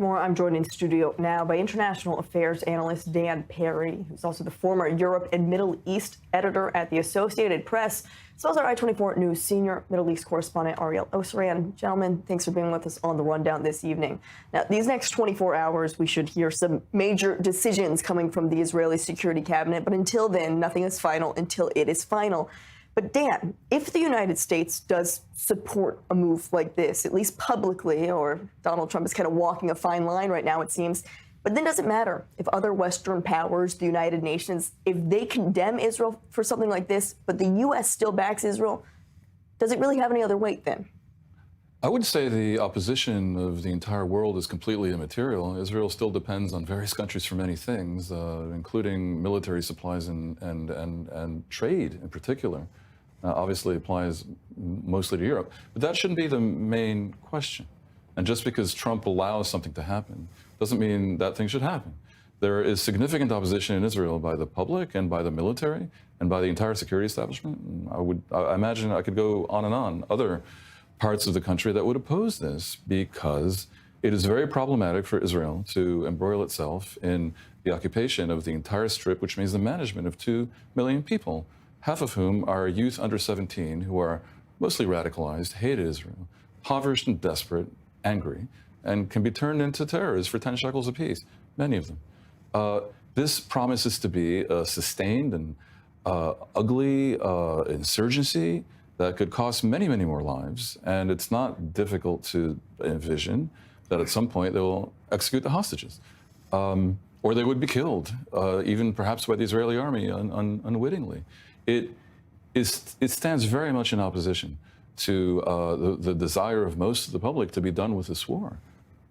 More, I'm joined in studio now by international affairs analyst Dan Perry, who's also the former Europe and Middle East editor at the Associated Press, as well as our I24 News senior Middle East correspondent Ariel Osran. Gentlemen, thanks for being with us on the rundown this evening. Now, these next 24 hours, we should hear some major decisions coming from the Israeli Security Cabinet, but until then, nothing is final until it is final. But Dan, if the United States does support a move like this, at least publicly, or Donald Trump is kind of walking a fine line right now, it seems, but then does it matter if other Western powers, the United Nations, if they condemn Israel for something like this, but the U.S. still backs Israel, does it really have any other weight then? I would say the opposition of the entire world is completely immaterial. Israel still depends on various countries for many things, including military supplies and trade in particular. Obviously applies mostly to Europe. But that shouldn't be the main question. And just because Trump allows something to happen doesn't mean that thing should happen. There is significant opposition in Israel by the public and by the military and by the entire security establishment. And I imagine I could go on and on. Other parts of the country that would oppose this because it is very problematic for Israel to embroil itself in the occupation of the entire strip, which means the management of 2 million people, half of whom are youth under 17 who are mostly radicalized, hate Israel, impoverished and desperate, angry, and can be turned into terrorists for 10 shekels apiece, many of them. This promises to be a sustained and ugly insurgency that could cost many, many more lives. And it's not difficult to envision that at some point they will execute the hostages. Or they would be killed, even perhaps by the Israeli army unwittingly. It stands very much in opposition to the desire of most of the public to be done with this war.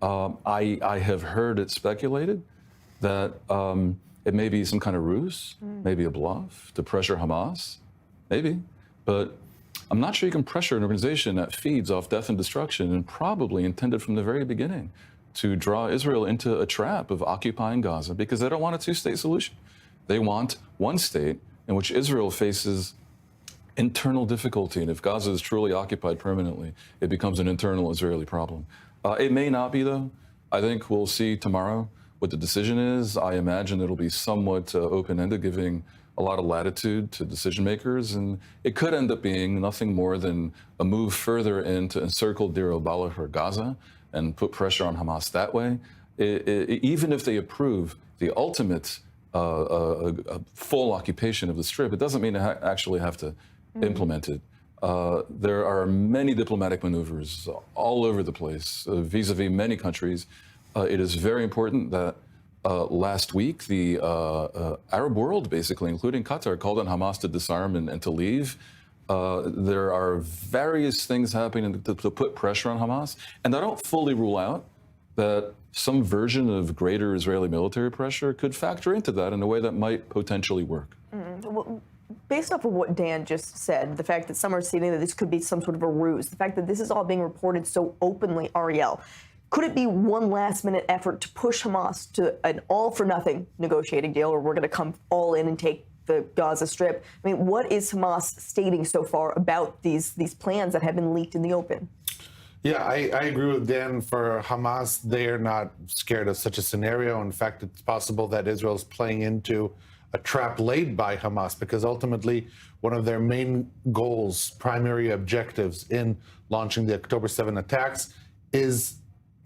I have heard it speculated that it may be some kind of ruse, maybe a bluff to pressure Hamas, maybe, but I'm not sure you can pressure an organization that feeds off death and destruction and probably intended from the very beginning to draw Israel into a trap of occupying Gaza because they don't want a two-state solution. They want one state in which Israel faces internal difficulty. And if Gaza is truly occupied permanently, it becomes an internal Israeli problem. It may not be, though. I think we'll see tomorrow what the decision is. I imagine it'll be somewhat open-ended, giving a lot of latitude to decision makers, and it could end up being nothing more than a move further in to encircle Deir al-Balah or Gaza and put pressure on Hamas that way. Even if they approve the ultimate full occupation of the Strip, it doesn't mean they actually have to implement it. There are many diplomatic maneuvers all over the place vis-a-vis many countries. It is very important that last week, the Arab world, basically, including Qatar, called on Hamas to disarm and to leave. There are various things happening to put pressure on Hamas. And I don't fully rule out that some version of greater Israeli military pressure could factor into that in a way that might potentially work. Well, based off of what Dan just said, the fact that some are seeing that this could be some sort of a ruse, the fact that this is all being reported so openly, Ariel, could it be one last-minute effort to push Hamas to an all-for-nothing negotiating deal, or we're going to come all in and take the Gaza Strip? I mean, what is Hamas stating so far about these plans that have been leaked in the open? Yeah, I agree with Dan. For Hamas, they are not scared of such a scenario. In fact, it's possible that Israel is playing into a trap laid by Hamas, because ultimately one of their main goals, primary objectives in launching the October 7 attacks is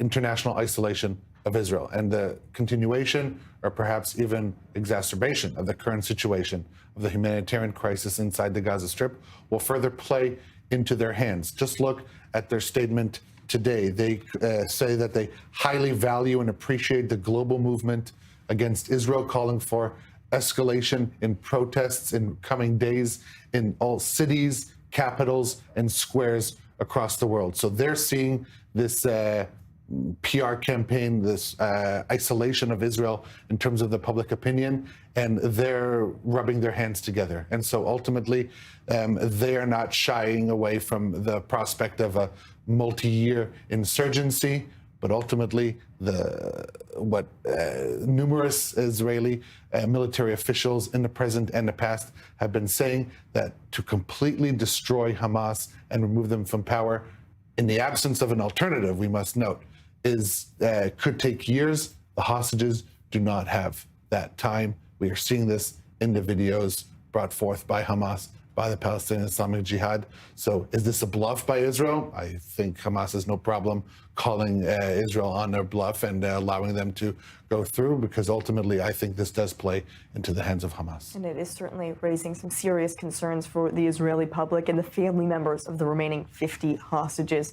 international isolation of Israel and the continuation or perhaps even exacerbation of the current situation of the humanitarian crisis inside the Gaza Strip will further play into their hands. Just look at their statement today. They say that they highly value and appreciate the global movement against Israel, calling for escalation in protests in coming days in all cities, capitals, and squares across the world. So they're seeing this PR campaign, this isolation of Israel in terms of the public opinion, and they're rubbing their hands together. And so ultimately, they are not shying away from the prospect of a multi-year insurgency, but ultimately numerous Israeli military officials in the present and the past have been saying, that to completely destroy Hamas and remove them from power, in the absence of an alternative, we must note, could take years. The hostages do not have that time. We are seeing this in the videos brought forth by Hamas, by the Palestinian Islamic Jihad. So is this a bluff by Israel? I think Hamas has no problem calling Israel on their bluff and allowing them to go through, because ultimately I think this does play into the hands of Hamas. And it is certainly raising some serious concerns for the Israeli public and the family members of the remaining 50 hostages.